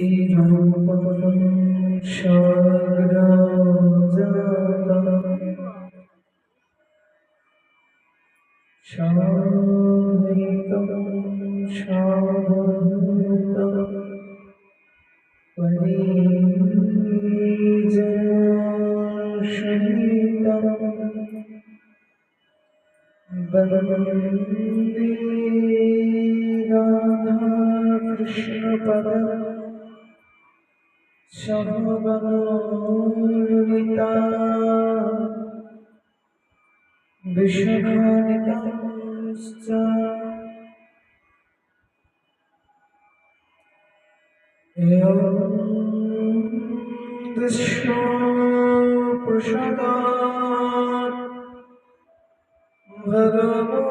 श्रीरूपं शरजातं शान्तं शावधूतं परिजनसहितं वन्दे राधाकृष्णपदम् शोभनोलिता विषभानितांश्च एवं दृष्ट्वा प्रसादात् भगवत्प्रसादात्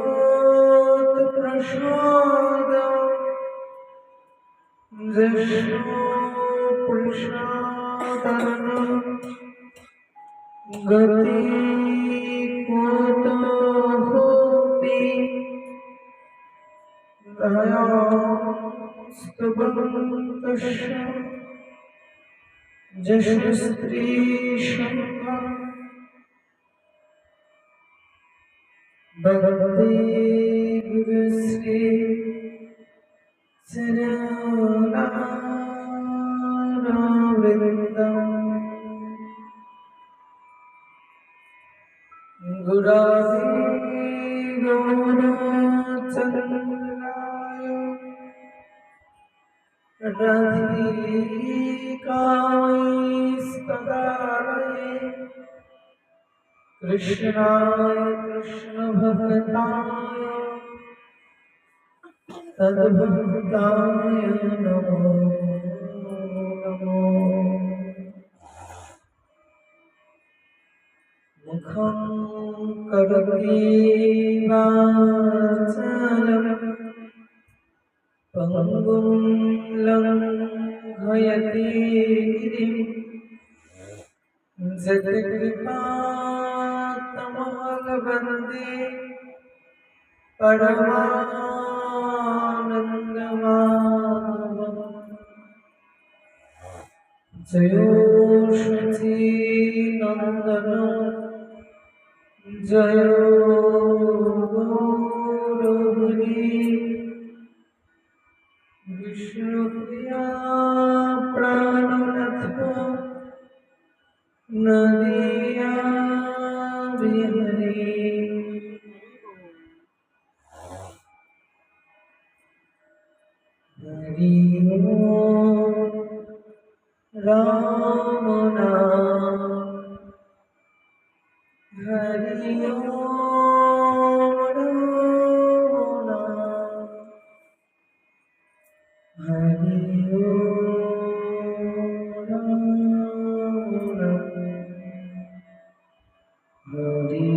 दृष्ट्वा प्रसादात् गति कुतोऽपि दयास्तवन्तश्च जशस्त्रीशङ्का भक्ति गुरुश्री चरणारविन्दम् गुरावे गौरचन्द्राय राधिकायस्तदालये कृष्णाय कृष्णभक्ताय तद्भक्ताय नमो नमो मुखं करोति वाचालं पङ्गुं लङ्घयति गिरिं जगत्कृपातमहं परमानन्दमाधवम् जयोषधीनन्दन जयो गौरहरि विष्णुप्रिया प्राणनाथ नदिया बिहरी हरि ओम राम नाम हरि ओम राम नाम हरि ओम राम नाम हरि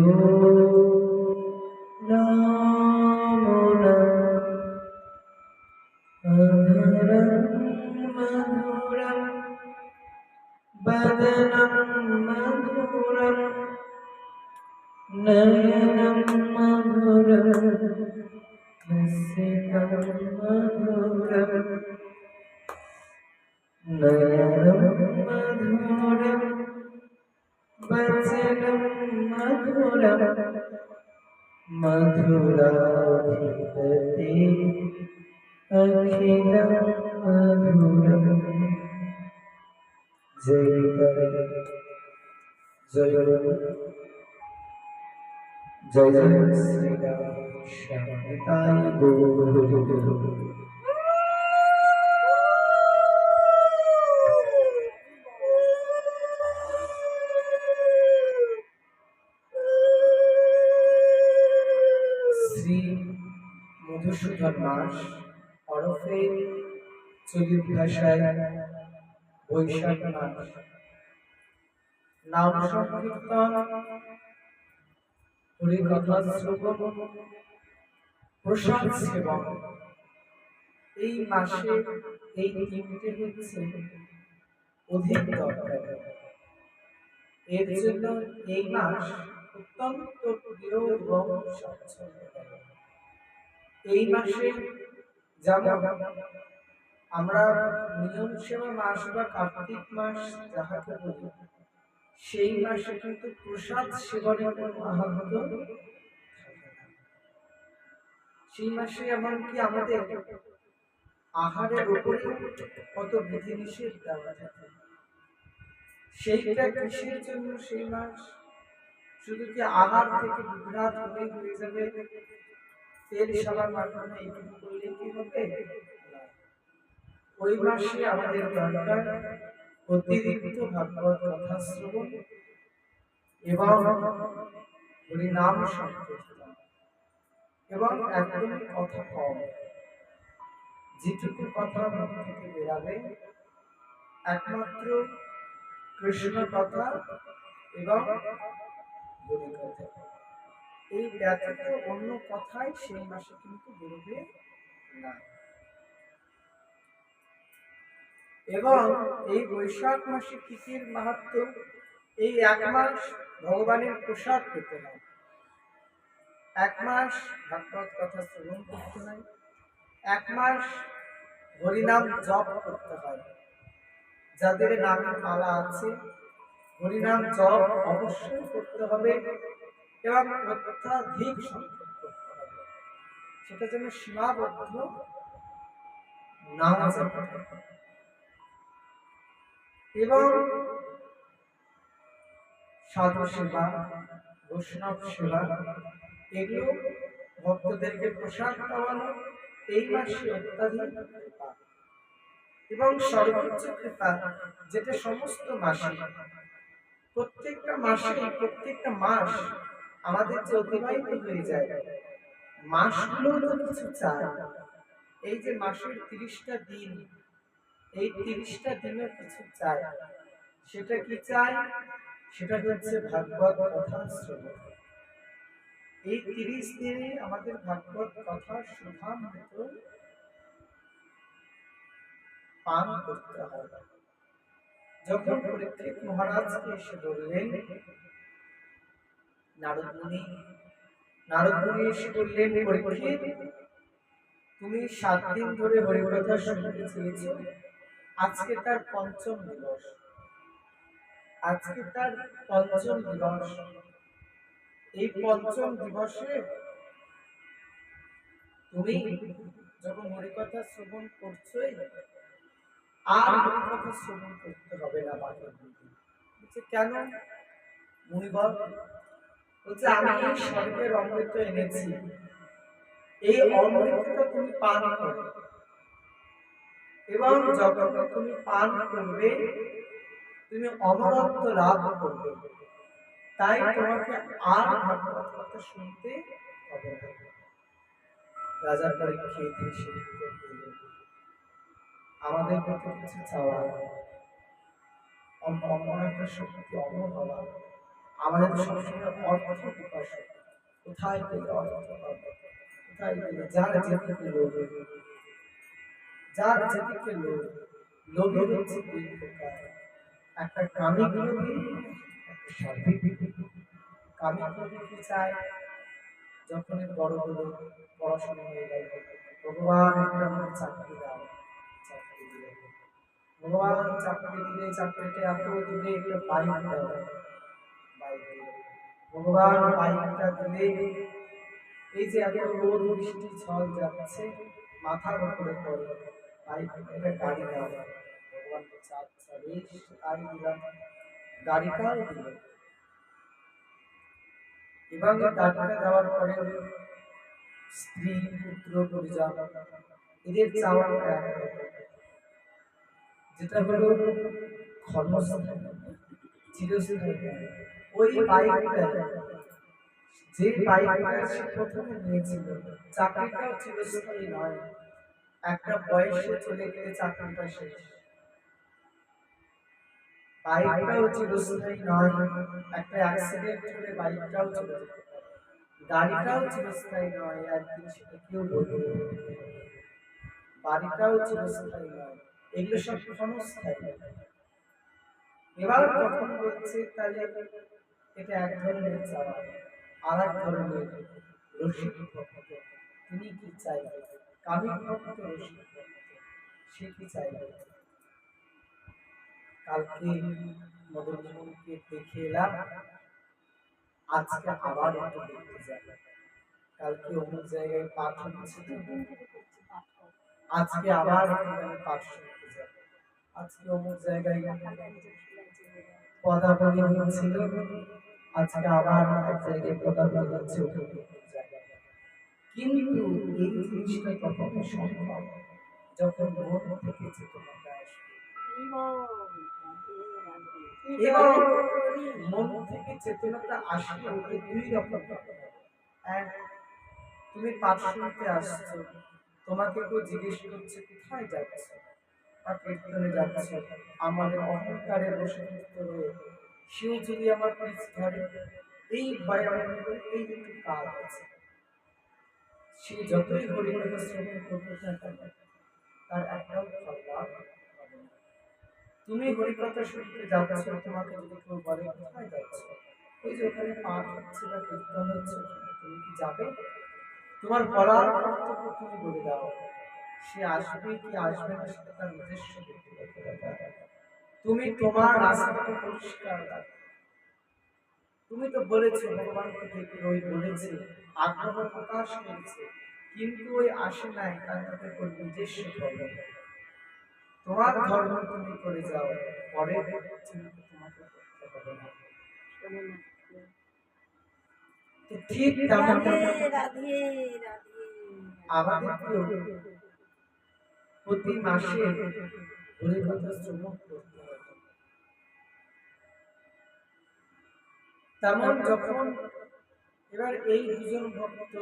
ओम राम नाम अधरं मधुरं वदनं मधुरं नयनं मधुरं हसितं मधुरं नयनं मधुरं वचनं मधुरं मधुराधिपते अखिलं मधुरं जय जय जय जय श्री राम श्यामताय गौर श्री মধুসূদন মাস ওরফে চলিত ভাষায় বৈশাখ মাস। নাম সংকীর্তন, হরিকথা শ্রবণ, প্রসাদ সেবন, এই মাসে এই তিনটে হচ্ছে অধিক দরকার। এর জন্য এই মাস অত্যন্ত প্রিয় এবং স্বচ্ছন্দ। এই মাসে যেমন আমরা নিয়ম সেবা মাস বা কার্তিক মাস যাহাকে বলি, সেই মাসে কিন্তু প্রসাদ সেবনের মাহাত্ম্য থাকে। সেই মাসে এমনকি আমাদের আহারের উপরে কত বিধিনিষেধ দেওয়া থাকে। সেইটা কিসের জন্য সেই মাস? শুধু কি আহার থেকে বিভ্রাট হয়ে যাবে, তেল সাবান মাখানো এইটুকু করলে কি হবে? ওই মাসে আমাদের দরকার অতিরিক্ত ভাগবত কথা শ্রবণ এবং হরিনাম সংকীর্তন, এবং একদমই কথা কম। যেটুকু কথা মুখ থেকে বেরাবে একমাত্র কৃষ্ণ কথা এবং হরি কথা। এই ব্যতীত অন্য কথাই সেই মাসে কিন্তু বেরোবে না। এবং এই বৈশাখ মাসে তিথির মাহাত্ম, এই এক মাস ভগবানের প্রসাদ পেতে হয়, এক মাস ভাগবত কথা শ্রবণ করতে হয়, এক মাস হরিনাম জপ করতে হয়। যাদের নামের মালা আছে হরিনাম জপ অবশ্যই করতে হবে এবং অত্যাধিক সংখ্যক করতে হবে। সেটা যেন সীমাবদ্ধ না যায়। এবং সাধু সেবা, বৈষ্ণব সেবা, এগুলো ভক্তদেরকে প্রসাদ খাওয়ানো এই মাসে অত্যাধিক কৃপা। এবং সর্বোচ্চ কৃপা যেটা সমস্ত মাসে, প্রত্যেকটা মাসে, প্রত্যেকটা মাস আমাদের যে অতিবাহিত হয়ে যায়, মাসগুলো তো কিছু চায়। এই যে মাসের 30টা দিন, এই 30টা দিনও কিছু চায়। সেটা কি চায়? সেটা হচ্ছে ভাগবত কথা শ্রবণ। এই 30 দিনে আমাদের ভাগবত কথা সুধামৃত পান করতে হয়। যখন পরীক্ষিত মহারাজকে এসে বললেন, নারদ মুনি এসে বললেন, পরীক্ষিত, তুমি 7 দিন ধরে হরিকথা শুনতে চেয়েছ, আজকে তার পঞ্চম দিবস। আজকে তার পঞ্চম দিবস। এই পঞ্চম দিবসে তুমি যখন হরিকথা শ্রবণ করছোই, আর হরিকথা শ্রবণ করতে হবে না। বলছে কেন? মুনিবর বলছে, আমি স্বর্গের অমৃত এনেছি, এই অমৃতটা তুমি পান করো, এবং যখন তুমি পান করবে তুমি অমরত্ব লাভ করবে। তাই তোমাকে আর ভাগবত কথা শুনতে হবে না। রাজা পরীক্ষিত এসে আমাদের প্রতি কিছু চাওয়া, অমর একটা শক্তি, অমর হওয়া, আমাদের সবসময় অর্থ বিকাশ। কোথায় পেলে অর্থ পাবে? কোথায় পেলে? যার যেদিকে লোভ, যার যেদিকে লোভ। লোভী হচ্ছে দুই প্রকার, একটা কামিক লোভী, একটা সার্বিক লোভী। কামিক লোভী কি চায়? যখন বড় হলো, পড়াশোনা হয়ে গেল, ভগবান একটা আমাকে চাকরি দাও, চাকরি দিলে। ভগবান চাকরি দিলে, চাকরিটা এত দূরে, একটা বাইক দাও, বাইক দিলে। ভগবান বাইকটা দিলে, এই যে এত রোদ বৃষ্টি ঝড় যাচ্ছে, মাথার উপরে পড়ে, বাইক, এটা গাড়ি দাও। ভগবান বলছে আচ্ছা বেশ, তাই দিলাম, গাড়িটাও দিল। এবং গাড়িটা দেওয়ার পরে স্ত্রী, পুত্র, পরিজন, এদের চাওয়াটা যেটা হলো ক্ষণস্থায়ী, চিরস্থায়ী। ওই বাইকটা যে বাইকটা সে প্রথমে নিয়েছিল, চাকরিটাও চিরস্থায়ী নয়। একটা বয়সে চলে গেলে চাকরিটা শেষ। বাইকটাও চিরস্থায়ী নয়, একটা অ্যাক্সিডেন্ট হলে বাইকটাও চলে যেতে পারে। গাড়িটাও চিরস্থায়ী নয়, একদিন সেটা কেউ বদলে দেবে। বাড়িটাও চিরস্থায়ী নয়, এগুলো সব ক্ষণস্থায়ী। এবার তখন বলছে তাহলে এটা এক ধরনের চাওয়া, আর এক ধরনের রসিক ভক্ত। তিনি কি চাইবে? কামিক ভক্ত, রসিক ভক্ত, সে কি চাইবে? কালকে মদন মোহনকে দেখে এলাম, আজকে আবার একটু দেখতে যাবে। কালকে অমুক জায়গায় পাঠ হচ্ছে, আজকে আবার পাঠ শুনতে যাবে। আজকে অমুক জায়গায় পদাবলী হচ্ছিল, আজকে আবার এক জায়গায় পদাবলী হচ্ছে, কিন্তু এই জিনিসটা তখন সম্ভব যখন মন থেকে চেতনাটা আসবে। এবং মন থেকে চেতনাটা আসলে ওটা দুই রকম। এক, তুমি পাঠ শুনতে আসছো, তোমাকে কেউ জিজ্ঞেস করছে কোথায় যাচ্ছে, বা কীর্তনে যাচ্ছে, আমাদের অহংকারে বশীভূত হয়ে সেও যদি আমার পিছ ধরে, এই ভয় আমাদের এই একটু কাজ আছে। সে যতই হরিকথা শ্রবণ করতে থাকে, তার একটাও ফল লাভ হবে না। তুমি হরিকথা শুনতে যাচ্ছ, তোমাকে যদি কেউ বলে কোথায় যাচ্ছ, ওই যে ওখানে পাঠ হচ্ছে বা কীর্তন হচ্ছে, তুমি কি যাবে? তোমার বলার কর্তব্য তুমি বলে দাও। সে আসবে কি আসবে না সেটা তার নিজস্ব ব্যক্তিগত ব্যাপার। তুমি তোমার রাস্তাটা পরিষ্কার রাখো। তুমি তো বলেছো ভগবানকে দেখে, ওই বলেছে, আগ্রহ প্রকাশ করেছে, কিন্তু ওই আসে নাই, তার মধ্যে ওর নিজস্ব ধর্ম। তোমার ধর্ম তুমি করে যাও, পরে চিন্তা তোমাকে করতে হবে না। ঠিক তেমন আমাদেরকেও প্রতি মাসে হরিকথা শ্রবণ করতে হবে। তেমন যখন এবার এই দুজন ভক্ত,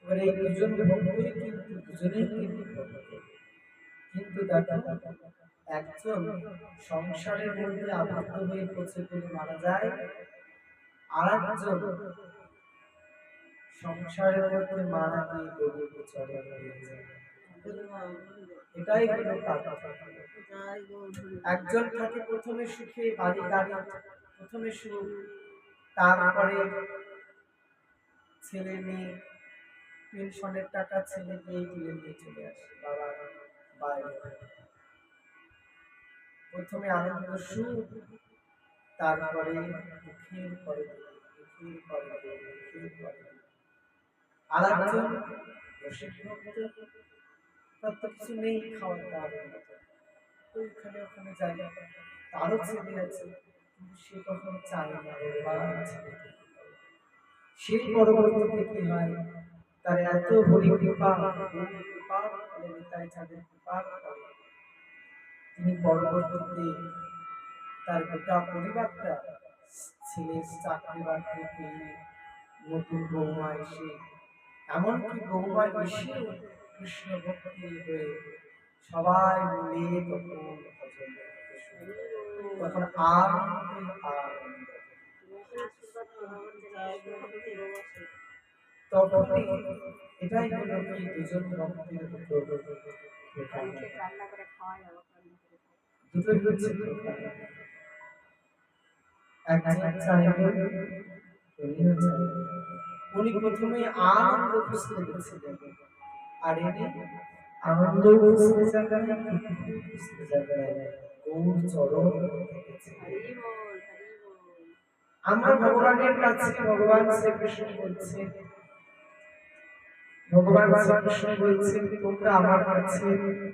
এবার এই দুজন ভক্তই কিন্তু দুজনেই কিন্তু ভক্ত, কিন্তু দেখো একজন সংসারের মধ্যে আবদ্ধ হয়ে পচে পড়ে মারা যায়, আর একজন সংসারের মধ্যে মারা গিয়ে গভীর চলে হয়ে যায়। এটাই হলো পার্থক্য। একজন থাকে প্রথমে সুখে, বাড়ি গাড়ি, প্রথমে সুখ, তারপরে ছেলে মেয়ে, পেনশনের টাকা ছেলে মেয়ে তুলে নিয়ে চলে আসে বাবার বাইরে। প্রথমে আনন্দ সুখ, তারপরে দুঃখের পরে দুঃখের পরে দুঃখের পরে। আর একজন রসিক ভক্ত, তার তো কিছু নেই খাওয়ার দাওয়ার মতো, ওইখানে ওখানে যাই, তারও ছেলে আছে, কিন্তু সে কখনো চায় না ভগবান ছেলেকে। সেই পরবর্তীতে কি হয়, তার এত হরি কৃপা, কৃপার ফলে নিতাই চাঁদের কৃপার ফলে তিনি পরবর্তীতে তার গোটা পরিবারটা, ছেলে চাকরি বাকরি পেয়ে, নতুন বৌমা এসে, এমনকি বৌমা এসেও কৃষ্ণ ভক্তি হয়ে সবাই মিলে তখন ভজন করতে শুরু করে। তখন আনন্দ আনন্দ। তখনই এটাই হলো কি দুজন ভক্তের দুটোই হচ্ছে একজন চাইবে, উনি প্রথমে আনন্দ খুঁজতে গেছিলেন, আর এনে আনন্দ খুঁজতে যাবেন, খুঁজতে যাবেন গৌর চরণ। আমরা ভগবানের কাছে, ভগবান শ্রীকৃষ্ণ বলছেন, ভগবান শ্রীকৃষ্ণ বলছেন তোমরা আমার কাছে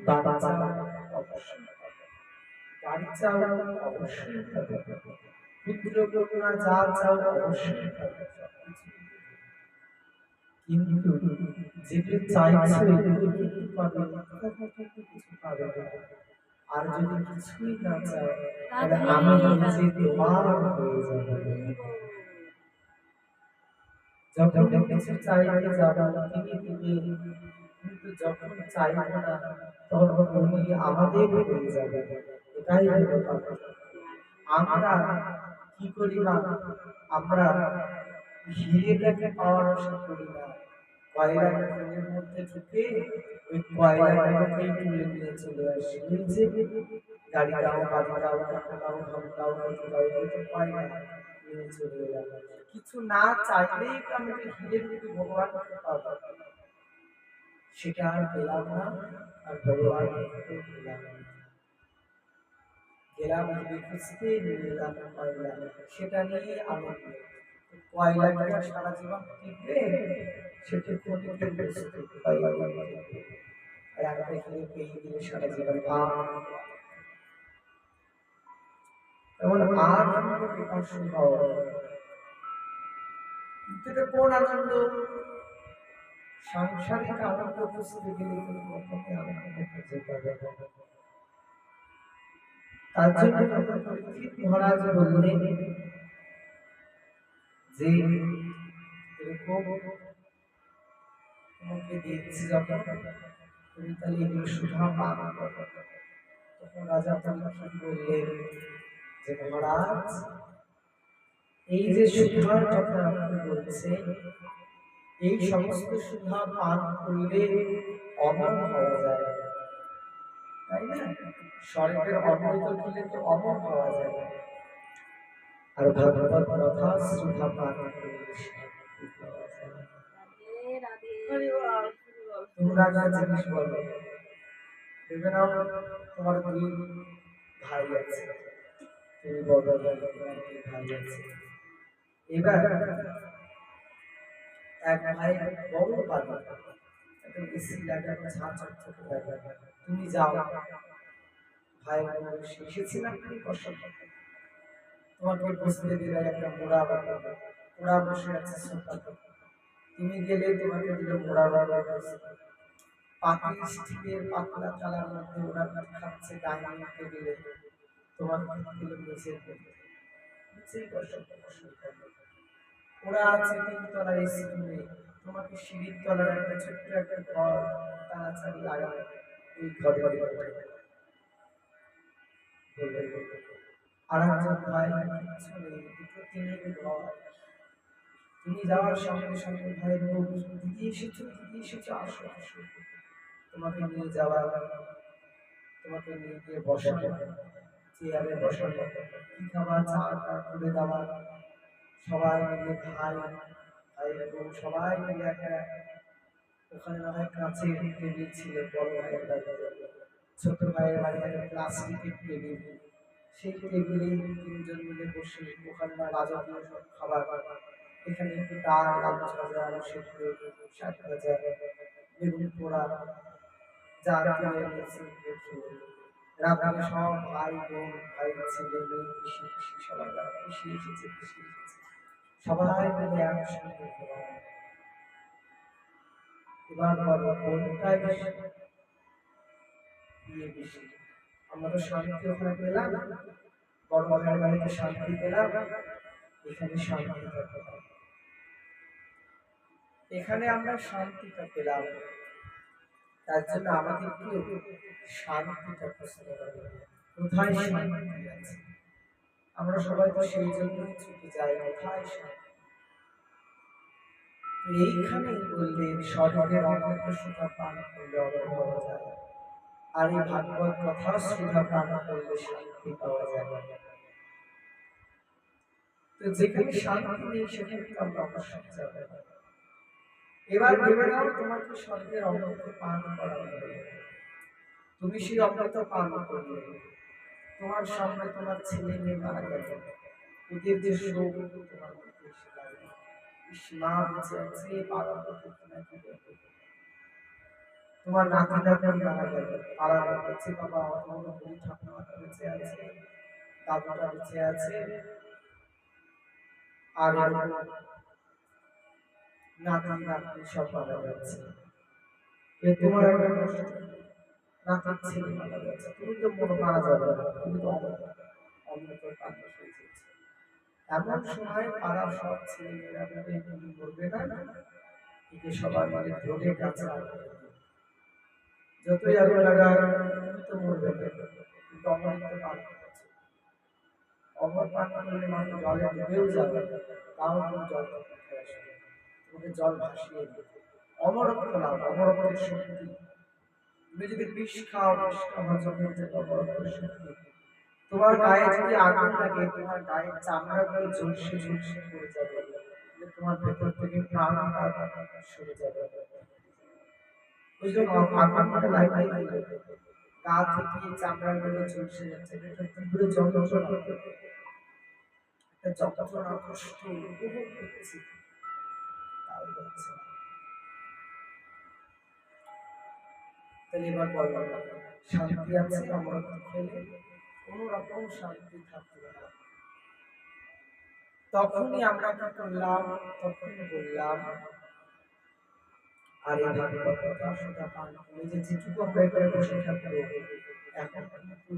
বাবা চাও অবশ্যই, গাড়ি চাও অবশ্যই, পুত্র কন্যা যা চাও অবশ্যই, কিন্তু যেটা চাইছো এগুলো কিন্তু পাবে না, কিছু পাবে না। আর যদি কিছুই না চাও, তাহলে আমি নিজে তোমার হয়ে যাবে। যখন কিছু চাইতে যাব তিনি দিবেন, কিন্তু যখন চাইব না তখন উনি আমাদের হয়ে যাবে। এটাই হলো কথা। আমরা কি করি না, আমরা হিরেটাকে পাওয়ার আশা করি না, কয়লা খনির মধ্যে ঢুকে ওই কয়লাগুলোকেই তুলে নিয়ে চলে আসি। এই যে গাড়ি দাও, বাড়ি দাও, টাকা দাও, ধন দাও, অর্থ দাও, এগুলো তো কয়লা নিয়ে চলে এলাম। কিছু না চাইলেই তো আমাদের হিরে কিন্তু ভগবানকে পাবো, সেটা আর পেলাম না, আর ভগবান পেলাম না। গেলাম হিরে খুঁজতে, নিয়ে এলাম কয়লা, সেটা নিয়ে আনন্দ। কয়লা কি আর সারা জীবন টিকবে? সেটা ক্ষণিকের বস্তু, কয়লা টিকবে। আর একটা হিরে পেয়ে গেলে সারা জীবন এমন আনন্দ বিকর্ষণ হওয়া। কিন্তু এটা কোন আনন্দ? সাংসারিক আনন্দ খুঁজতে গেলে তুমি কখনোই আনন্দ খুঁজে পাবে না। তার জন্য পরীক্ষিত মহারাজ বললেন যে এরকম তোমাকে দিচ্ছি যখন, তুমি তাহলে এগুলো সুধা পান করো। তখন রাজা পরীক্ষিত বললেন যে মহারাজ, এই যে সুধার কথা আপনি বলছেন, এই সমস্ত সুধা পান করলে অমর হওয়া যায়, তাই না? স্বর্গের অমৃত খেলে তো অমর হওয়া যায়। আর ভগবত কথা সুধা পান করলে শান্তি পাওয়া যায়। তোমরা একটা জিনিস বলো, ভেবে নাও তোমার দুই ভাই আছে, তুমি বড় ভাই, তোমার দুই ভাই আছে। এবার এক ভাই বড় বাড়ি, একটা এসি লাগানো, ঝাঁঝ ছোট লাগানো, তুমি যাও, ভাই এসেছিলাম তুমি বসো, তোমাকে বসতে দিলে একটা মোড়া বানাবে, মোড়া বসে আছে সোফাতে, তুমি গেলে তোমাকে দিল মোড়া বানাবে, পাতি স্টিলের পাতলা থালার মধ্যে ওরা খাচ্ছে, ডাইনিং টেবিলে তোমাকে দিল নিচের মধ্যে, নিচেই বসো বসো। ওরা আছে তিনতলা এসি রুমে, তোমাকে সিঁড়ির তলার একটা ছোট্ট একটা ঘর তাড়াতাড়ি লাগাবে, ওই ঘরে আর একজন ভাই কিছু নেই, দুটো টিনের ঘর। তুমি যাওয়ার সঙ্গে সঙ্গে ভাই বলবো, দিদি এসেছো, দিদি এসেছো, আসো আসো। তোমাকে নিয়ে যাওয়া, তোমাকে নিয়ে গিয়ে বসানো, চেয়ারে বসানো, কি খাবার, চা টা করে দেওয়া, সবাই মিলে ভাই ভাই বোন সবাই মিলে একটা, ওখানে না হয় কাঁচের টেবিল ছিল বড় ভাইয়ের বাড়িতে, ছোট ভাইয়ের বাড়িতে প্লাস্টিকের টেবিল, সেই টেবিলে তিনজন মিলে বসে ওখানে না রাজকীয় সব খাবার, এখানে একটু ডাল, আলু ভাজা, আলু সেদ্ধ, শাক ভাজা, বেগুন পোড়া, যা তুলে এনেছে রাতে সব ভাই বোন, ভাই ছেলে মেয়ে, পিসি পিসি সবাই, পিসি এসেছে, পিসি এসেছে, সবাই মিলে একসঙ্গে খাওয়া। এবার বলো কোনটাই বিয়ে বেশি? আমরা তো শান্তি ওখানে পেলাম, বড় ভাইয়ের বাড়িতে শান্তি পেলাম, এখানে শান্তিটা পেলাম, এখানে আমরা শান্তিটা পেলাম। তার জন্য আমাদেরকে শান্তিটা খুঁজতে হবে, কোথায় শান্তি আছে। আমরা সবাই তো সেই জন্যই ছুটে যাই, কোথায় শান্তি। তো এইখানেই বললেন স্বর্গের অমৃত সুধা পান করলে অমর হওয়া যায়, আর এই ভাগবত কথা সুধা পান করলে শান্তি পাওয়া যায়। তো যেখানে শান্তি নেই সেখানে তো আমরা অবশ্যই যাবো। এবার ভেবে নাও তোমাকে স্বর্গের অমৃত পান করা হবে, তুমি সেই অমৃত পান করলে, তোমার সামনে তোমার ছেলে মেয়ে মারা গেল, ওদের যে শোক তোমার মধ্যে এসে লাগবে, মা বেঁচে আছে, বাবা নাকি তোমার নাতি নাতি মারা গেল, পাড়া বলছে বাবা অত বড় ঠাকুমাটা বেঁচে আছে, দাদুটা বেঁচে আছে, আর নাতি নাতনি সব মারা যাচ্ছে, এ তোমার একটা কষ্ট, নাতির ছেলে মারা যাচ্ছে, তুমি তো মনে মারা যাবে না, তুমি তো অমৃত পান হয়েছে। এমন সময় পাড়ার সব ছেলেমেয়েরা বলে তুমি মরবে না, একে সবার মানে ধরে কাছে যতই আগে লাগা তুমি তো মরবে না, কিন্তু অমৃত পান করছে। অমর পান করলে মানুষ জলে ডুবেও যাবে, তাও তুমি জল থেকে উঠে আসবে, তোমাকে জল ভাসিয়ে দেবে। অমরত্ব লাভ, অমরত্বের শক্তি। তুমি যদি বিষ খাও, বিষটা হজম হতে অমরত্বের শক্তি। তোমার গায়ে যদি আগুন লাগে, তোমার গায়ের চামড়াগুলো ঝলসে ঝলসে পড়ে যাবে, কিন্তু তোমার ভেতর থেকে প্রাণটা সরে যাবে। ওই জন্য আগুনটা লাগিয়ে দিলে গা থেকে চামড়াগুলো ঝলসে যাচ্ছে, এটা তীব্র যন্ত্রণা, একটা যন্ত্রণা কষ্ট উপভোগ করছি, তাও হচ্ছে না। তাহলে এবার বলো, শান্তি আছে অমরত্ব খেলে? কোন রকম শান্তি থাকবে না। তখনই আমরা কি করলাম, তখনই বললাম আর এই ভাগবত কথা শোনা পান করে যে যেটুকু আমরা এখানে বসে থাকবো, এখন কিন্তু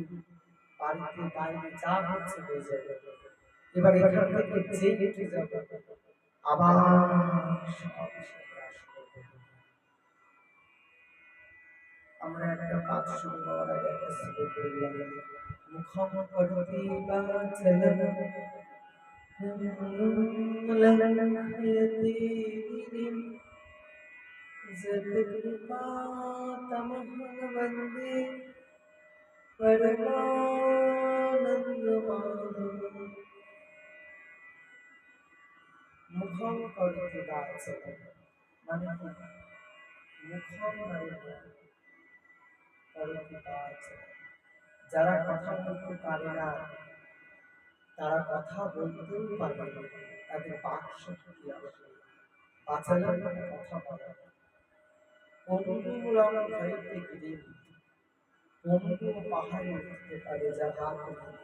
বাড়িতে বাইরে যা হচ্ছে হয়ে যাবে। এবার এখান থেকে যে উঠে যাবে আবার সব এসে গ্রাস করবে। আমরা একটা কাজ শুরু হওয়ার আগে একটা শ্লোক বললাম, মুখম করতি বাচলম লঙ্ঘয়তি গিরিম যৎকৃপাতমহং বন্দে পরমানন্দমাধবম। মুখম করতি বাচলম মানে কি? মুখম মানে করতি বাচলম, যারা কথা বলতে পারে না, তারা কথা বলতেও পারে না, তাদের বাক শক্তি আছে। বাচালের মানে কথা বলা। পঙ্গুমূলম ভয়তে গিরিম, পঙ্গু পাহাড়ে উঠতে পারে যার হাত নেই।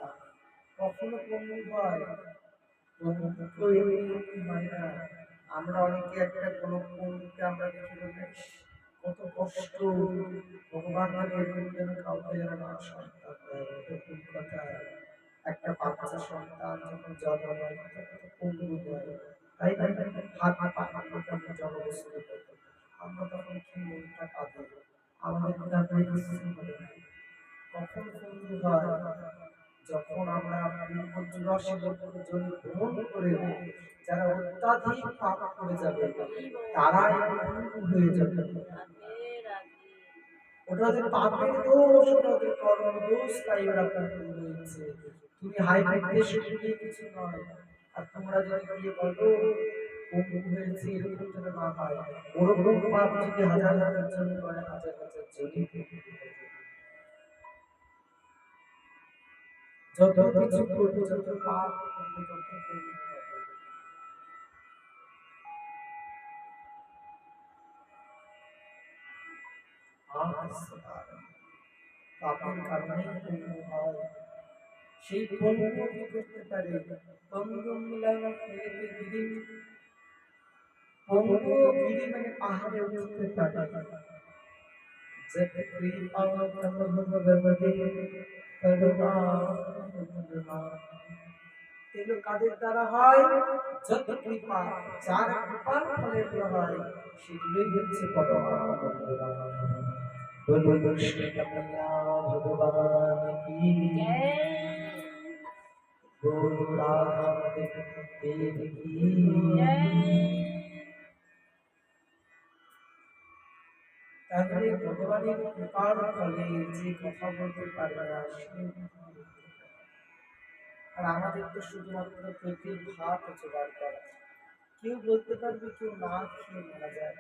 কখনো পঙ্গু হয়? পঙ্গু তো এমনি হয় না। আমরা অনেকে একটা কোনো পঙ্গুকে আমরা দেখে বলি কত কষ্ট, ভগবান এরকম যেন কাউকে যেন না সন্তান দেয়, এরকম কথা। একটা বাচ্চা সন্তান যখন জন্ম নেয় কত পঙ্গু হয়, তাই না? হাত পা কেমন জড়বস্তু, আমরা তখন কি মনটা কাঁদে, আমাদের কাঁদলে কিছু হবে না। কখন পঙ্গু হয়? যখন আমরা পূর্ব ৮৪ লক্ষ জন ভ্রমণ করে যারা অত্যাধিক পাপ করে যাবে, তারাই পঙ্গু হয়ে যাবে। ওটা ওদের পাপের দোষ, ওটা ওদের কর্ম দোষ, তাই ওরা পঙ্গু হয়েছে। তুমি হাইব্রিড শুনিয়ে কিছু নয়। আর তোমরা যদি গিয়ে বলো পঙ্গু হয়েছে, এরকম যেন না হয়। ওরকম পাপ যদি হাজার হাজার জন করে, হাজার হাজার জনই যত কিছু করবে, যত পাপ করবে, তত পঙ্গু হবে। পাপের কারণেই পঙ্গু হয়। সেই পঙ্গু কি করতে পারে? পঙ্গুম লঙ্ঘয়তে গিরিম, পঙ্গু গিরি মানে পাহাড়ে উঠতে পারে। যৎকৃপাতমহং বন্দে পরমানন্দমাধবম। এগুলো কাদের দ্বারা হয়? যত কৃপা, যার কৃপার ফলে এগুলো হয়, সেগুলোই হচ্ছে পরমানন্দমাধবম। বলো কৃষ্ণ কন্যা ভগবান কি জয়, গৌর রাধা দেব কি জয়। তাহলে ভগবানের কৃপার ফলে যে কথা বলতে পারে না, আর আমাদের তো শুধুমাত্র পেটের ভাত জোগাড় করা। কেউ বলতে পারবে কেউ না খেয়ে মারা যায়?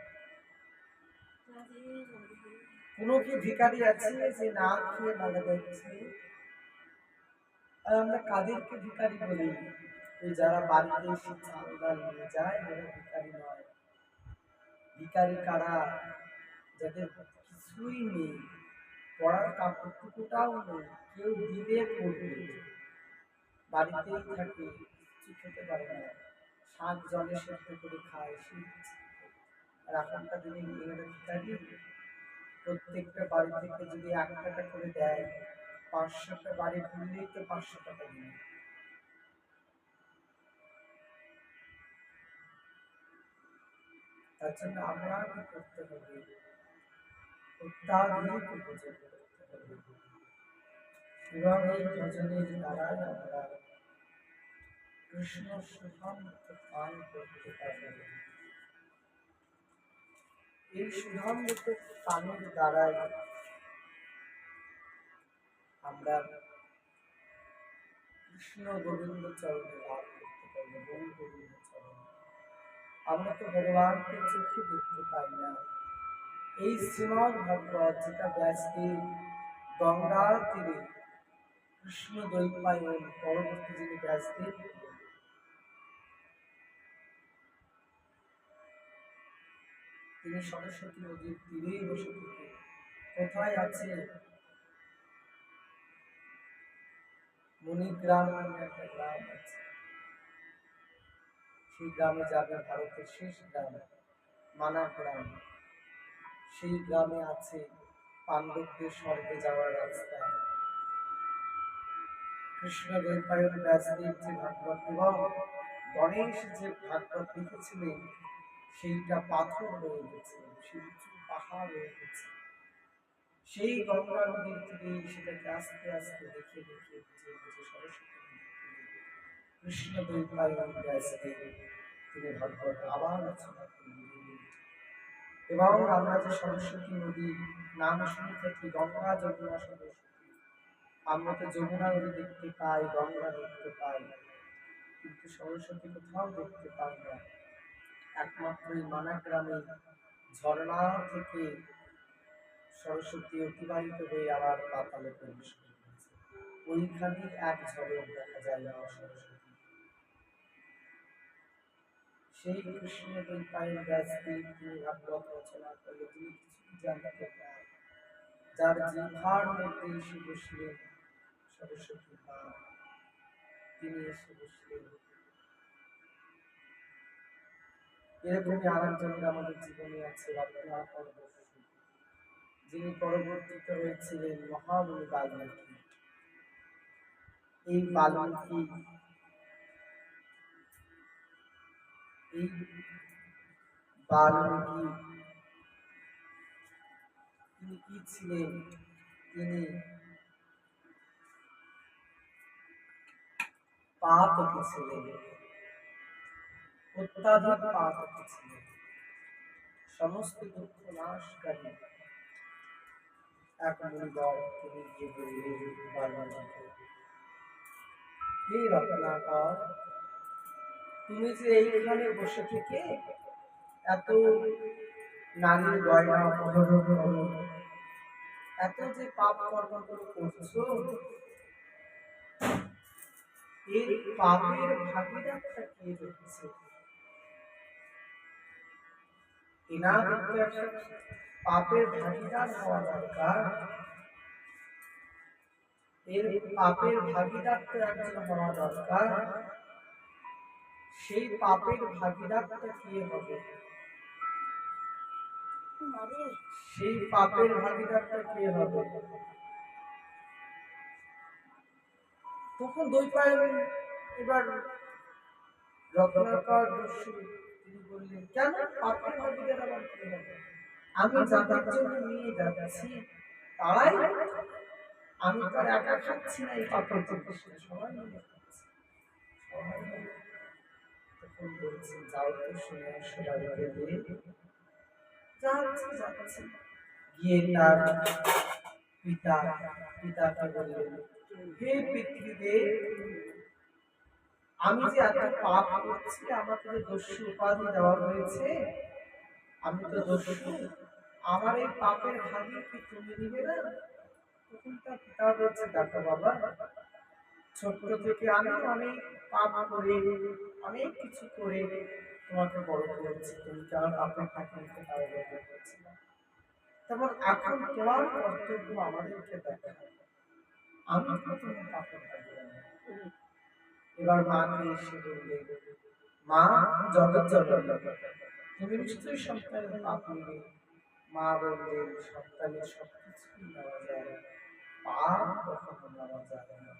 কোনো কি ভিখারি আছে যে না খেয়ে মারা যাচ্ছে? আর আমরা কাদেরকে ভিখারি বলি? ওই যারা বাড়িতে এসে চাঁদা নিয়ে যায়, ওরা ভিখারি নয়। ভিখারি কারা? যাদের কিছুই নেই, পড়ার কাপড়টুকুটাও নেই, কেউ দিলে পড়বে, বাড়িতেই থাকে, কিছু খেতে পারে না, শাক জলে সেদ্ধ করে খায়। আর এখনকার দিনে মেয়েরা ভিখারি। প্রত্যেকটা বাড়ি থেকে যদি ১ টাকা করে দেয়, ৫০০টা বাড়ি ঘুরলেই তো ৫০০ টাকা দিবে। তার জন্য আমরা কি করতে হবে? অত্যাধিক ভোজন করতে হবে এবং এই ভোজনের দ্বারাই আমরা কৃষ্ণ সুধামৃত পান করতে পারব। এই সুধামৃত পানের দ্বারাই আমরা কৃষ্ণ গোবিন্দ চরণে লাভ করতে পারবো। গৌর গোবিন্দ চরণ আমরা তো ভগবানকে চোখে দেখতে পাই না। এই শ্রীমদ্ ভাগবত যেটা ব্যাসদেব গঙ্গার তীরে কৃষ্ণ দ্বৈপায়ন পরবর্তী যিনি ব্যাসদেব, তিনি সরস্বতী নদীর তীরে বসে থেকে কোথায় আছে মণিগ্রাম নামে একটা গ্রাম আছে, সেই গ্রামে যাবে, ভারতের শেষ গ্রাম মানা গ্রাম। সেই গ্রামে আছে পাণ্ডবদের স্বর্গে যাওয়ার রাস্তা। কৃষ্ণ দ্বৈপায়ন ব্যাসদেব যে ভাগবত এবং গণেশ যে ভাগবত লিখেছিলেন সেইটা পাথর হয়ে গেছে, সেই উঁচু পাহাড় হয়ে গেছে। সেই গঙ্গা নদীর তীরে সেটাকে আস্তে আস্তে দেখে দেখে বুঝে বুঝে সরস্বতী কৃষ্ণ দ্বৈপায়ন ব্যাসদেব তিনি ভাগবত আবার রচনা করলেন। এবং আমরা যে সরস্বতী নদীর নাম শুনে থাকি গঙ্গা যমুনা সরস্বতী, আমরা তো যমুনা নদী দেখতে পাই, গঙ্গা দেখতে পাই, কিন্তু সরস্বতী কোথাও দেখতে পাই না। একমাত্র এই মানা গ্রামে ঝর্ণা থেকে সরস্বতী অতিবাহিত হয়ে আবার পাতালে প্রবেশ করেছে। ওইখানে এক ঝলক দেখা যায় না সরস্বতী। সেই কৃষ্ণ দ্বৈপায়ন ব্যাসদেব তিনি ভাগবত রচনা করলে তিনি কিছুই জানতে পান, যার জিহ্বার মধ্যে এসে বসলেন সরস্বতী মা, তিনি এসে বসলেন। এরকমই আরেকজনের আমাদের জীবনে আছে রত্নাকর বসু, যিনি পরবর্তীতে হয়েছিলেন মহামুনি বাল্মীকি। এই বাল্মীকি তিনি কি ছিলেন? তিনি পাতকি ছিলেন, অত্যাধিক পাতকি ছিলেন, সমস্ত দুঃখ নাশকারী এক মুনিবর। তিনি গিয়ে বললেন বাল্মীকিকে, হে রত্নাকর, তুমি যে এইখানে বসে থেকে এত নারীর গয়না অপহরণ করো, এত যে পাপ কর্ম করছো, এর পাপের ভাগীদারটা কে হচ্ছে? পাপের ভাগীদার হওয়া দরকার। এর পাপের ভাগীদার তো একজন হওয়া দরকার। সেই পাপের ভাগীদারটা কে হবে? সেই পাপের ভাগীদারটা কে হবে? তখন দ্বৈপায়ন এবার রত্নাকর দস্যু তিনি বললেন, কেন পাপের ভাগীদার আবার কে হবে? আমি যাদের জন্য নিয়ে যাচ্ছি তারাই, আমি তো একা খাচ্ছি না এই পাপের জিনিসটা, সবাই মিলে খাচ্ছি। তখন বলছে, যাও তো শুনে আসো বাড়িতে গিয়ে। যাচ্ছি গিয়ে তার পিতাকে বললেন, হে পিতৃদেব, আমি যে এত পাপ করছি, আমাকে যে দস্যু উপাধি দেওয়া হয়েছে, আমি তো দস্যু, আমার এই পাপের ভাগী কি তুমি নিবে না? তখন তার পিতা বলছে, দেখো বাবা, ছোট্ট থেকে আমি অনেক পাপ করে অনেক কিছু করে তোমাকে বড় করেছি, তুমি কি আমার পাপের ফাঁকি নিতে পারবে? তেমন এখন তোমার কর্তব্য আমাদেরকে দেখা, আমি তো তোমার পাপের ভাগী। এবার মাকে এসে বললে, মা জগৎ জননী, তুমি নিশ্চয়ই সন্তানের পাপ নিবে। মা বললেন, সন্তানের সবকিছুই নেওয়া যায়, পাপ কখনো নেওয়া যাবে না,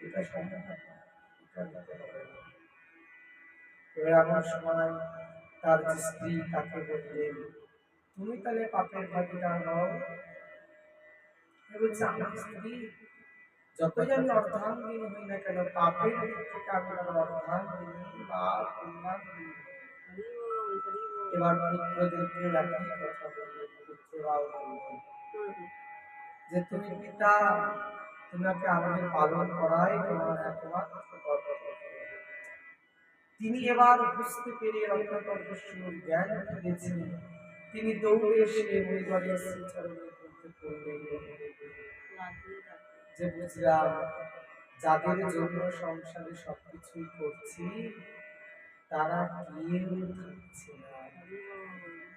এটা সম্ভব না, এটা নিতে হবে না। এবার এমন সময় তার যে স্ত্রী তাকে বললেন, তুমি তাহলে পাপের ভাগিদার হও। বলছে, আমার স্ত্রী যতই আমি অর্ধাঙ্গিনী হই না কেন, পাপের দিক থেকে আমি তার অর্ধাঙ্গিনী বা পূর্ণাঙ্গিনী। এবার পুত্রদেরকে একই কথা বললেন, পুত্ররাও বললেন যে তুমি পিতা, তোমাকে আমাদের পালন করাই তোমার একমাত্র কর্তব্য। তিনি এবার বুঝতে পেরে রত্নকর্পূর জ্ঞান ফিরেছেন। তিনি দৌড়ে এসে হরিদ্বারের শ্রীচরণের মধ্যে পড়লেন যে, বুঝলাম যাদের জন্য সংসারে সবকিছুই করছি তারা কেউ থাকছে না।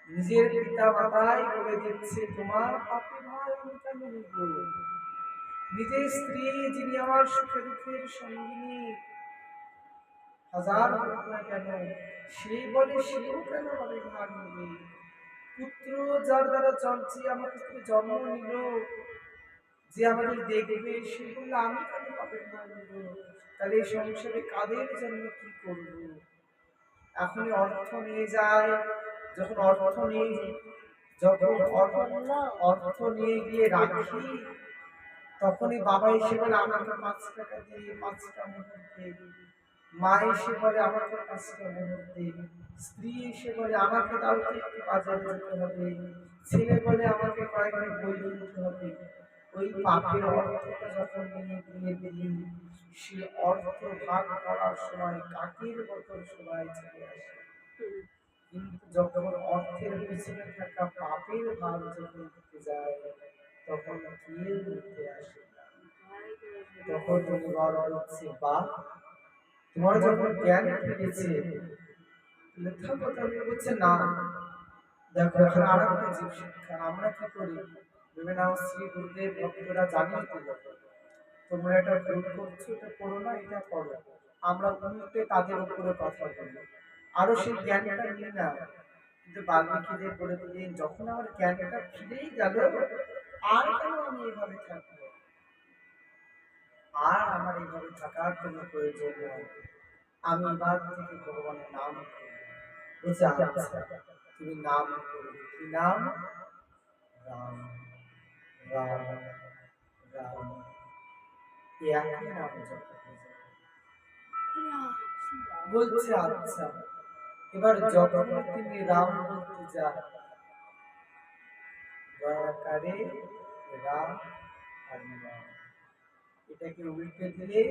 নিজের পিতা মাতাই বলে দিচ্ছে, তোমার পাপে ভাই আমি কেন নিব? নিজের স্ত্রী, যিনি আমার সুখে দুঃখের সঙ্গিনী হাজার হোক না কেন, সে বলে সেও কেন হবে ভাগ নেবে? পুত্র যার দ্বারা চলছে, আমার স্ত্রী জন্ম নিল, যে আমাদের দেখবে, সে বললে আমি কেন পাপের ভাগ নেব? তাহলে এই সংসারে কাদের জন্য কি করব? এখনই অর্থ নিয়ে যায়, যখন অর্থ নিয়ে গিয়ে রাখি, তখনই বাবা এসে বলে আমাকে 5 টাকা দিয়ে 5টা মোহর দে, মা এসে বলে আমাকে 5টা মোহর দে, স্ত্রী এসে বলে আমাকে দাও তো একটু বাজারে যেতে হবে, ছেলে বলে আমাকে কয়েকটা বই কিনতে হবে। ওই পাপের অর্থটা যখন নিয়ে দিই, সে অর্থ ভাগ করার সময় কাকের মতন সবাই চলে আসে। কিন্তু যখন অর্থের পিছনে থাকা পাপের ভাগ যখন দিতে যায়, তখন কেউ নিতে আসে না। তখন তুমি বড় হচ্ছে, বা তোমার যখন জ্ঞান ফিরেছে, বলছে না, দেখো এখন আর একটা জীব শিক্ষা আমরা কি করি, ভেবে নাও শ্রী গুরুদেব ভক্তরা জানিয়ে দিল, তোমরা এটা ভুল করছো, এটা করো না, এটা করো। আমরা উল্টে তাদের উপরে কথা বলি, আরো সেই জ্ঞানটা নিই না। কিন্তু বাল্মীকিদের বলে দিলেন, যখন আমার জ্ঞানটা ফিরেই গেল, আর কেন আমি এভাবে থাকবো? আর আমার এইভাবে থাকার কোনো প্রয়োজন নাই। আমি এবার থেকে ভগবানের নাম বলছে, আচ্ছা তুমি নাম করবে, কি নাম? রাম রাম রাম, একই নাম জপ বলছে। আচ্ছা, এবার যখন তিনি রাম বলতে যান, দয়াকারে রাম আর রাম, এটাকে উল্টে দিলে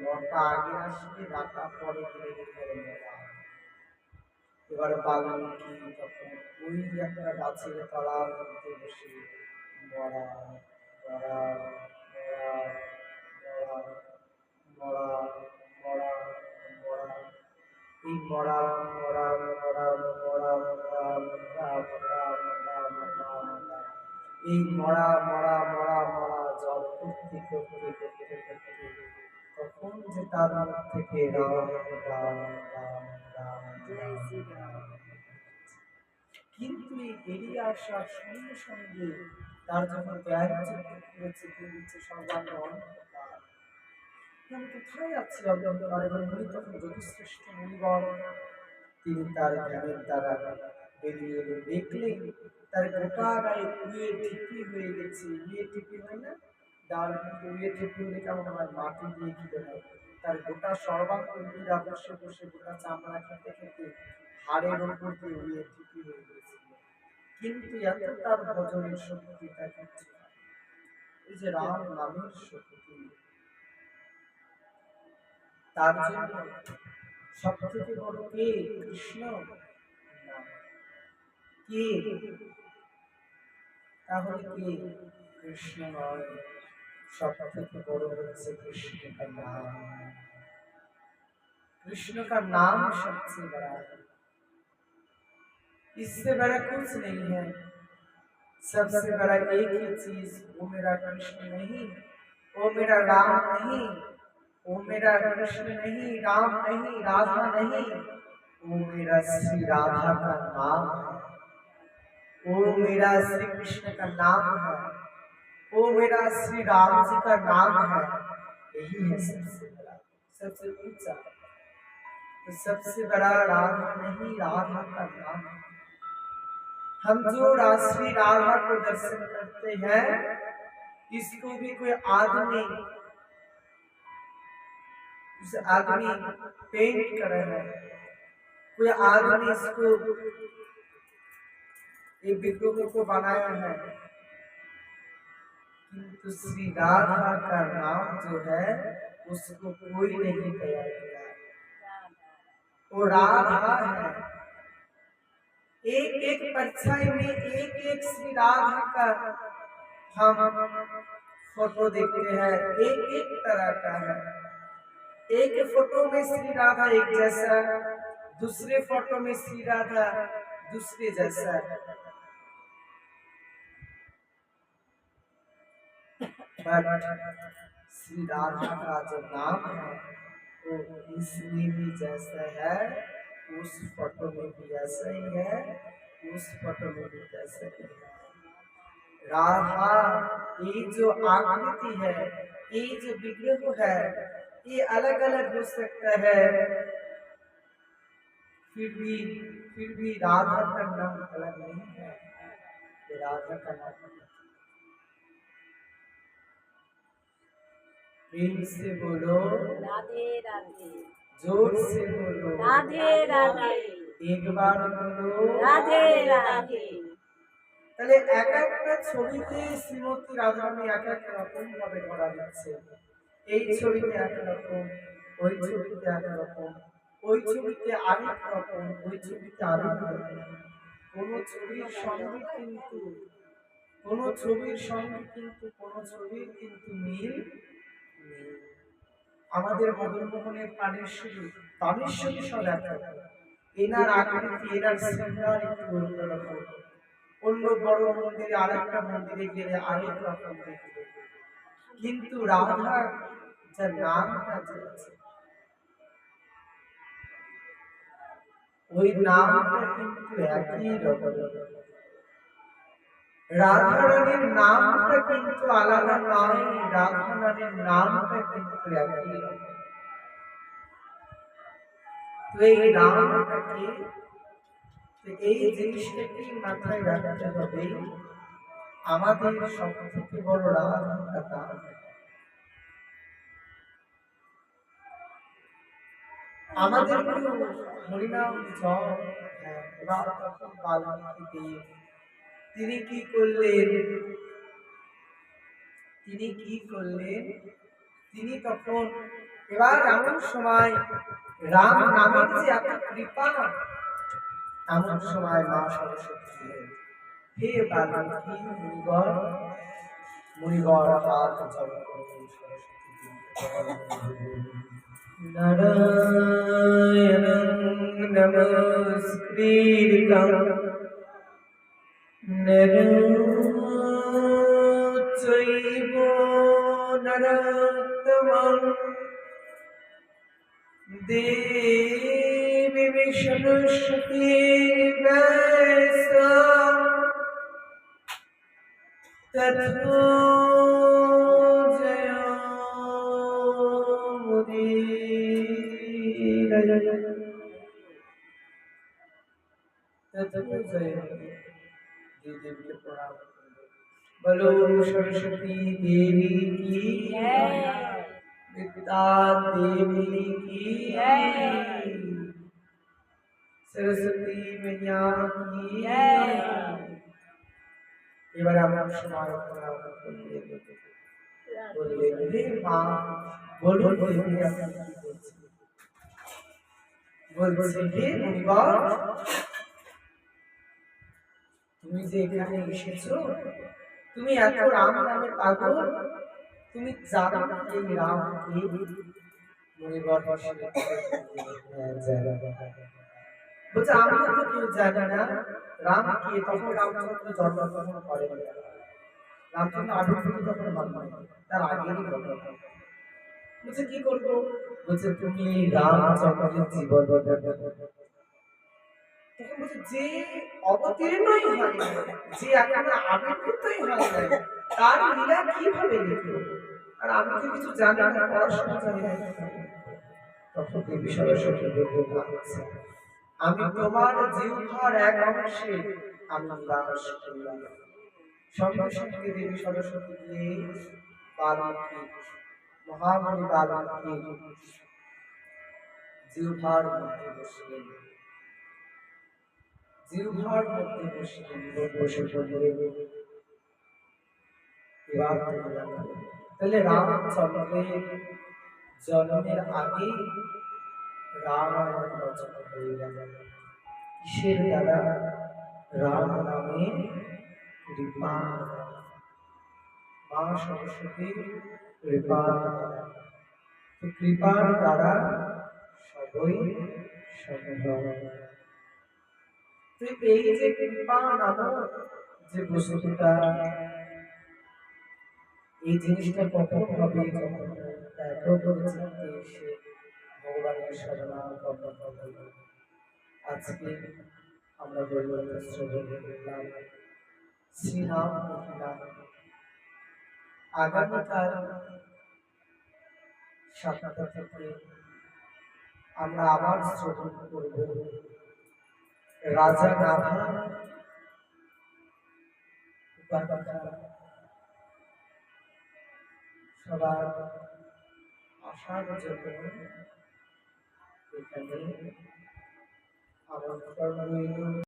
নটা আগে আসবে, রাটা পরে দিলে এবারে বাল্মীকি তখন ওই একটা গাছের তলার মধ্যে বসে মরা মরা মরা মরা মরা মরা এই মরা মরা মরা মরা মরা মরা মরা মরা মরা মরা এই মরা মরা মরা মরা জপ করতে করতে করতে করতে তখন যে তার মুখ থেকে রাম রাম রাম রাম রাম, কিন্তু এই বেরিয়ে আসার সঙ্গে সঙ্গে তার যখন জ্ঞান করেছে, তিনি হচ্ছে সর্বাঙ্গ অন্ধকার। আমি কোথায় আছি অন্ধকার? এবং উনি তখন যোগীশ্রেষ্ঠ মুনিগণ, তিনি তার জ্ঞানের দ্বারা বেরিয়ে এলেন, দেখলেন তার গোটা গায়ে উড়িয়ে ঢিপি হয়ে গেছে। উড়িয়ে ঢিপি হয় না, ডাল উড়িয়ে ঢিপি হলে কেমন হয়, মাটি দিয়ে ঘিরে হয়। তার গোটা সর্বাঙ্গ উড়িরা বসে বসে গোটা চামড়া খেতে খেতে হাড়ের ওপর দিয়ে উড়িয়ে ঢিপি হয়ে গেছে। কিন্তু এত তার ভজনের শক্তি, তা কিছু এই যে রাম নামের শক্তি, তার জন্য সব থেকে বড় কে? কৃষ্ণ না, কে? তাহলে কে? কৃষ্ণ নয়, সব থেকে বড় হচ্ছে कृष्ण का नाम। कृष्ण का नाम सबसे बड़ा है, इससे बड़ा कुछ नहीं है। सबसे बड़ा एक ही चीज, वो मेरा कृष्ण नहीं, वो मेरा राम नहीं, वो मेरा कृष्ण नहीं, राम नहीं, राधा नहीं, वो मेरा श्री राधा का नाम है, वो मेरा श्री कृष्ण का नाम है, वो मेरा श्री राम जी का नाम है। यही है सबसे बड़ा, सबसे ऊंचा। तो सबसे बड़ा राधा नहीं, राधा का नाम। हम जो राश्री राधा को दर्शन करते हैं, इसको भी कोई आदमी, उस आदमी पेंट कर रहा है, कोई आदमी इसको ये विग्रह को बनाया है, किंतु श्री राधा का नाम जो है उसको कोई नहीं तैयार किया, वो राधा है। एक एक परछाई में एक एक श्री राधा का हम फोटो देखते हैं, एक एक तरह का है। एक फोटो में श्री राधा एक जैसा, दूसरे फोटो में श्री राधा दूसरे जैसा। बट श्री राधा का जो नाम है वो इसमें भी जैसा है, उस फोटो में भी ऐसा ही है, उस फोटो में भी ऐसा ही है। राधा ये जो आकृति है, ये जो विग्रह है, ये अलग अलग हो सकता है, फिर भी राधा का नाम अलग नहीं है। राधा का नाम प्रेम से बोलो राधे राधे, जोर से बोलो राधे राधे, एक बार बोलो राधे राधे। তাহলে এক একটা ছবিতে শ্রীমতী রাধারানী এক এক রকম ভাবে ধরা দিচ্ছে। এই ছবিতে এক রকম, ওই ছবিতে এক রকম, ওই ছবিতে আরেক রকম, ওই ছবিতে আরেক রকম। কোনো ছবির সঙ্গে কিন্তু কোনো ছবির মিল নেই। আমাদের মদনমোহনের প্রাণেশ্বরী তামেশ্বরী সব এক রকম, এনার আকৃতি এনার শৃঙ্গার একটু অন্যরকম, অন্য বড় মন্দিরে আরেকটা মন্দিরে গেলে আরেক রকম দেখবে, কিন্তু রাধার যার নামটা যে আছে ওই নামটা কিন্তু একই রকম। রাধা রানীর নামটা কিন্তু আলাদা নয়, রাধা রানীর নামটা কিন্তু একই রকম। তো এই নামটাকে, এই জিনিসটাকে মাথায় রাখতে হবে। আমাদের সব থেকে বড় রাধা, আমাদের হরিনাম জপ। এবার তখন বাল্মীকি দেব তিনি কি করলেন, তিনি তখন এবার এমন সময় রাম নামের যে এত কৃপা, এমন সময় মা সরস্বতী হে বাল্মীকি মুনিবর হাত জপ করুন সরস্বতী নারায়ণং নমস্কৃত্যং নরচৈব নরোত্তমং দেবী বিষ্ণুস্তুতি ব্যাসং তথো बोलो सरस्वती देवी की जय, विद्या देवी की जय, सरस्वती मैया की जय। এবারে আমরা সবাই বললেন হে মা, বলুন দেবী আপনি কি বলছেন? বলছেন হে মুনিবর, তুমি যে এখানে এসেছো, তুমি এত রাম নামে পাগল, তুমি জানো এই রাম কে? মুনিবর বলছে আমি তো কেউ জানি না রাম কে। তখন রামচন্দ্র জন্মগ্রহণ করেন, রামচন্দ্র আবির্ভূত তখন হন, তার আগেরই ঘটনা। বলছে কি করবো? বলছে তুমি রামচন্দ্রের জীবন যে অবতীর্ণই হয় না, যে এখনো আবির্ভূতই হয় না, তার লীলা কিভাবে লিখবো? আর আমি তো কিছু জানি না, পড়াশোনা জানি না। তখন দেবী সরস্বতী বললেন, আচ্ছা, আমি তোমার জিহ্বার এক অংশে আমি নিবাস করলাম। সঙ্গে সঙ্গে দেবী সরস্বতী গিয়ে বাল্মীকি, মহামণি বাল্মীকির জিহ্বার মধ্যে বসলেন। জিহ্বার মধ্যে বসলেন, বসে বললেন, এবার তুমি জানো, তাহলে রামচন্দ্রের জন্মের আগে রামায়ণ রচনা হয়ে গেল। কিসের দ্বারা? রাম নামে কৃপার দ্বারা, মা সরস্বতীর কৃপার দ্বারা। তো কৃপার দ্বারা সবই সম্ভব। তো এই যে কৃপা নামক যে বস্তুটা, এই জিনিসটা কখন হবে? যখন একাগ্র চিত্তে এসে ভগবানের শরণাগত হবে। আজকে আমরা বলতে শ্রবণ করলাম শ্রীরাম মহিলা। আগামীকাল 7টা থেকে আমরা আবার শ্রবণ করব রাজা নাভা উপাখ্যান। সবার আসার জন্য এখানে আমন্ত্রণ রইল।